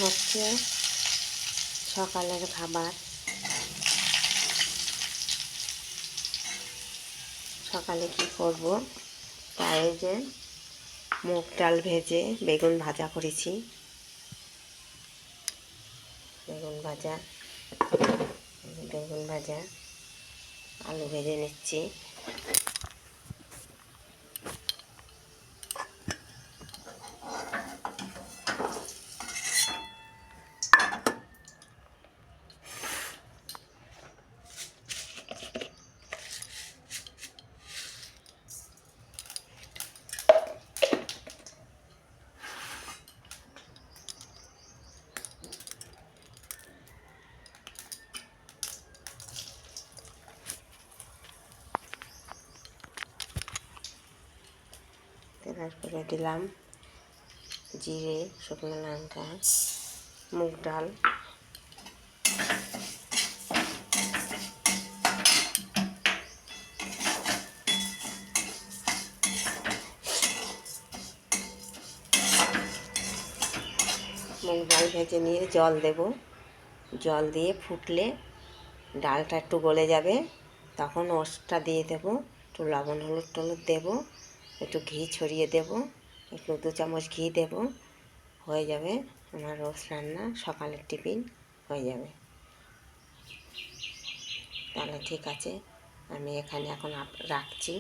হচ্ছে সকালের খাবার। সকালে কি করব, তাই যে মুগ ডাল ভেজে বেগুন ভাজা করেছি। বেগুন ভাজা আলু ভেজে নিচ্ছি। তেলার করে দিলাম জিরে, শুকনো লঙ্কা, মুগ ডাল, মুগ ডাল ভেজে নিয়ে জল দেব। জল দিয়ে ফুটলে ডালটা একটু গলে যাবে, তখন ওটসটা দিয়ে দেবো। একটু লবণ হলুদ দেবো, একটু ঘি ছড়িয়ে দেবো, একটু 2 চামচ ঘি দেবো। হয়ে যাবে আমার ওটস রান্না, সকালের টিফিন হয়ে যাবে। তাহলে ঠিক আছে, আমি এখানে এখন রাখছি।